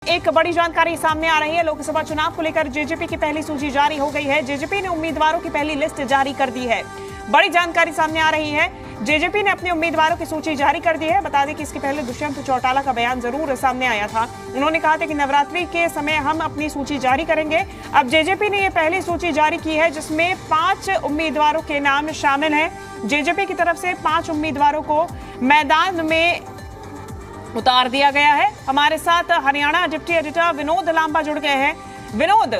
एक बड़ी जानकारी सामने आ रही है। लोकसभा चुनाव को लेकर जेजेपी की पहली सूची जारी हो गई है। जेजेपी ने उम्मीदवारों की पहली लिस्ट जारी कर दी है। बड़ी जानकारी सामने आ रही है। जेजेपी ने अपने उम्मीदवारों की सूची जारी कर दी है। बता दें कि इसके पहले दुष्यंत चौटाला का बयान जरूर सामने आया था। उन्होंने कहा था कि नवरात्रि के समय हम अपनी सूची जारी करेंगे। अब जेजेपी ने यह पहली सूची जारी की है जिसमें 5 उम्मीदवारों के नाम शामिल हैं। जेजेपी की तरफ से 5 उम्मीदवारों को मैदान में उतार दिया गया है। हमारे साथ हरियाणा डिप्टी एडिटर विनोद लांबा जुड़ गए हैं। विनोद,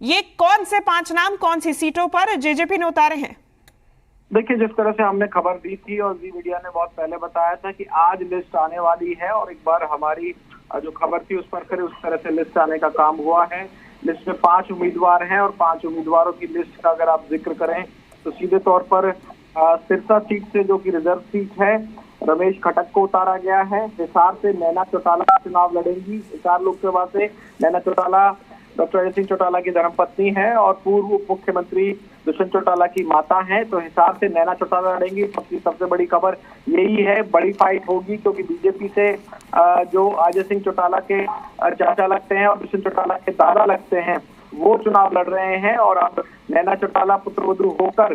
ये कौन से 5 नाम कौन सी सीटों पर जेजेपी ने उतारे हैं? देखिए, जिस तरह से हमने खबर दी थी और जी मीडिया ने बहुत पहले बताया था कि आज लिस्ट आने वाली है और एक बार हमारी जो खबर थी उस पर फिर उस तरह से लिस्ट आने का काम हुआ है। लिस्ट में 5 उम्मीदवार हैं और 5 उम्मीदवारों की लिस्ट का अगर आप जिक्र करें तो सीधे तौर पर सिरसा सीट से, जो कि रिजर्व सीट है, रमेश खटक को उतारा गया है। हिसार से नैना चौटाला चुनाव लड़ेंगी। हिसार लोकसभा से नैना चौटाला डॉक्टर अजय सिंह चौटाला की धर्मपत्नी है और पूर्व उप मुख्यमंत्री दुष्यंत चौटाला की माता है। तो हिसार से नैना चौटाला लड़ेंगी। सबसे बड़ी खबर यही है, बड़ी फाइट होगी क्योंकि बीजेपी से जो अजय सिंह चौटाला के चाचा लगते हैं और दुष्यंत चौटाला के दादा लगते हैं, वो चुनाव लड़ रहे हैं और अब नैना चौटाला पुत्रवधू होकर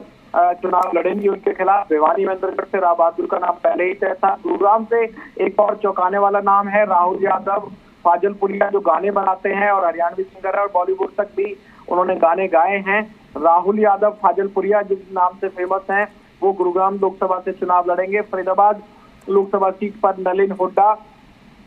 चुनाव लड़ेंगी। उनके खिलाफ भिवानी महेंद्रगढ़ से राव बहादुर का नाम पहले ही तय था। गुरुग्राम से एक और चौंकाने वाला नाम है राहुल यादव फाजलपुरिया, जो गाने बनाते हैं और हरियाणवी सिंगर है और बॉलीवुड तक भी उन्होंने गाने गाए हैं। राहुल यादव फाजलपुरिया जिस नाम से फेमस हैं, वो गुरुग्राम लोकसभा से चुनाव लड़ेंगे। फरीदाबाद लोकसभा सीट पर नलिन हुड्डा,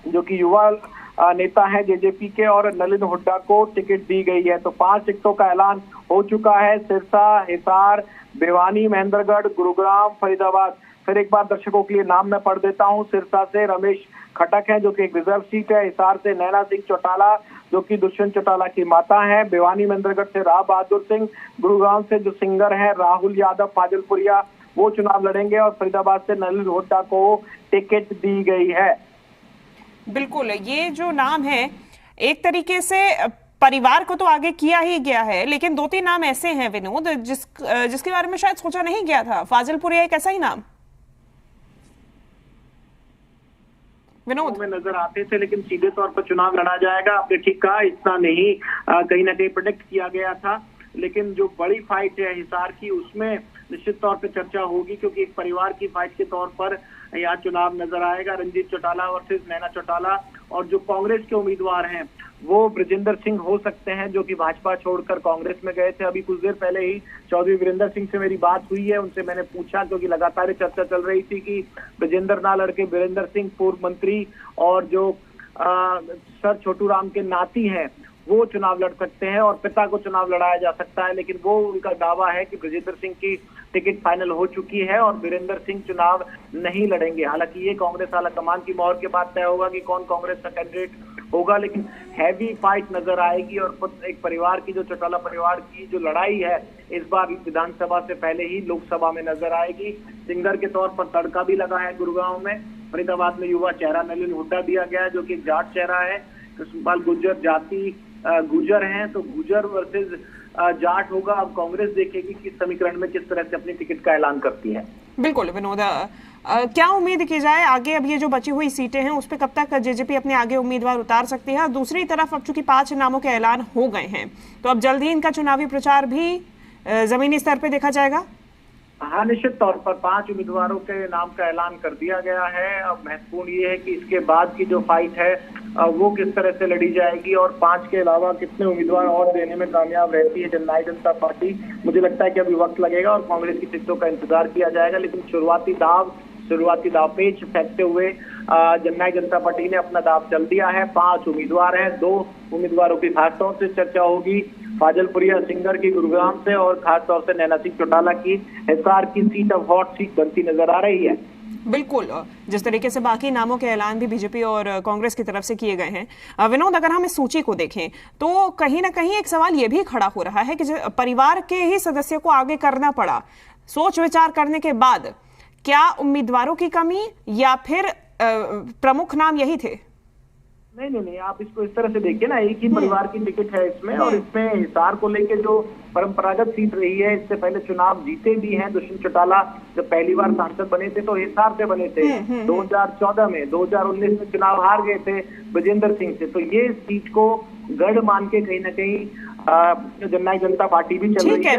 जो कि युवा नेता है जेजेपी के, और नलिन हुड्डा को टिकट दी गई है। तो 5 टिकटों का ऐलान हो चुका है। सिरसा, हिसार, भिवानी महेंद्रगढ़, गुरुग्राम, फरीदाबाद। फिर एक बार दर्शकों के लिए नाम मैं पढ़ देता हूं। सिरसा से रमेश खटक है, जो कि एक रिजर्व सीट है। हिसार से नैना सिंह चौटाला, जो कि दुष्यंत चौटाला की माता है। भिवानी महेंद्रगढ़ से राव बहादुर सिंह। गुरुग्राम से जो सिंगर है राहुल यादव फाजलपुरिया, वो चुनाव लड़ेंगे और फरीदाबाद से नलिन हुड्डा को टिकट दी गई है। बिल्कुल, ये जो नाम है एक तरीके से परिवार को तो आगे किया ही गया है, लेकिन 2-3 नाम ऐसे हैं विनोद जिसके बारे में शायद सोचा नहीं गया था। फाजलपुरिया एक ऐसा ही नाम विनोद में नजर आते थे, लेकिन सीधे तौर पर चुनाव लड़ा जाएगा। आपने ठीक कहा, इतना नहीं कहीं ना कहीं प्रेडिक्ट किया गया था, लेकिन जो बड़ी फाइट है हिसार की, उसमें निश्चित तौर पे चर्चा होगी क्योंकि एक परिवार की फाइट के तौर पर यहाँ चुनाव नजर आएगा। रंजीत चौटाला वर्सेस नैना चौटाला। और जो कांग्रेस के उम्मीदवार हैं वो ब्रजेंद्र सिंह हो सकते हैं, जो कि भाजपा छोड़कर कांग्रेस में गए थे। अभी कुछ देर पहले ही चौधरी वीरेंद्र सिंह से मेरी बात हुई है, उनसे मैंने पूछा क्योंकि लगातार चर्चा चल रही थी कि ब्रजेंद्र ना लड़के वीरेंद्र सिंह पूर्व मंत्री और जो सर छोटू राम के नाती हैं वो चुनाव लड़ सकते हैं और पिता को चुनाव लड़ाया जा सकता है, लेकिन वो उनका दावा है कि ब्रजेंद्र सिंह की टिकट फाइनल हो चुकी है और वीरेंद्र सिंह चुनाव नहीं लड़ेंगे। हालांकि ये कांग्रेस आलाकमान की मोहर के बाद तय होगा कि कौन कांग्रेस का कैंडिडेट होगा, लेकिन हैवी फाइट नजर आएगी और एक परिवार की, जो चौटाला परिवार की जो लड़ाई है, इस बार विधानसभा से पहले ही लोकसभा में नजर आएगी। सिंगर के तौर पर तड़का भी लगा है गुरुग्राम में। फरीदाबाद में युवा चेहरा नलिन हुड्डा दिया गया है, जो कि जाट चेहरा है। कृष्णपाल गुर्जर जाति गुजर हैं, तो गुजर वर्सेस जाट होगा। अब कांग्रेस देखेगी कि समीकरण में किस तरह से अपनी टिकट का ऐलान करती है। बिल्कुल विनोद, क्या उम्मीद की जाए आगे? अब ये जो बची हुई सीटें हैं उस पर कब तक जेजेपी अपने आगे उम्मीदवार उतार सकती है? और दूसरी तरफ अब चूंकि 5 नामों के ऐलान हो गए हैं, तो अब जल्द ही इनका चुनावी प्रचार भी जमीनी स्तर पर देखा जाएगा। हाँ, निश्चित तौर पर 5 उम्मीदवारों के नाम का ऐलान कर दिया गया है। अब महत्वपूर्ण ये है कि इसके बाद की जो फाइट है वो किस तरह से लड़ी जाएगी और 5 के अलावा कितने उम्मीदवार और देने में कामयाब रहती है जननायक जनता पार्टी। मुझे लगता है कि अभी वक्त लगेगा और कांग्रेस की टिकटों का इंतजार किया जाएगा, लेकिन शुरुआती दावपेच फेंकते हुए जननायक जनता पार्टी ने अपना दाव चल दिया है। 5 उम्मीदवार हैं, 2 उम्मीदवारों की खासतौर से चर्चा होगी, फाजलपुरिया सिंगर की गुरुग्राम से और खासतौर से नैना सिंह चौटाला की हिसार की सीट अब हॉट सीट बनती नजर आ रही है। बिल्कुल, जिस तरीके से बाकी नामों के ऐलान भी बीजेपी और कांग्रेस की तरफ से किए गए हैं। विनोद, अगर हम इस सूची को देखें तो कहीं ना कहीं एक सवाल ये भी खड़ा हो रहा है कि परिवार के ही सदस्यों को आगे करना पड़ा। सोच विचार करने के बाद क्या उम्मीदवारों की कमी या फिर प्रमुख नाम यही थे? नहीं, आप इसको इस तरह से देखिए ना, एक ही परिवार की टिकट है इसमें, और इसमें हिसार को लेके जो परंपरागत सीट रही है, इससे पहले चुनाव जीते भी हैं। दुष्यंत चौटाला जब पहली बार सांसद बने थे तो हिसार से बने थे, 2014 में, 2019 में चुनाव हार गए थे विजेंद्र सिंह से। तो ये सीट को गढ़ मान के कहीं ना कहीं जननायक जनता पार्टी भी चल रही है।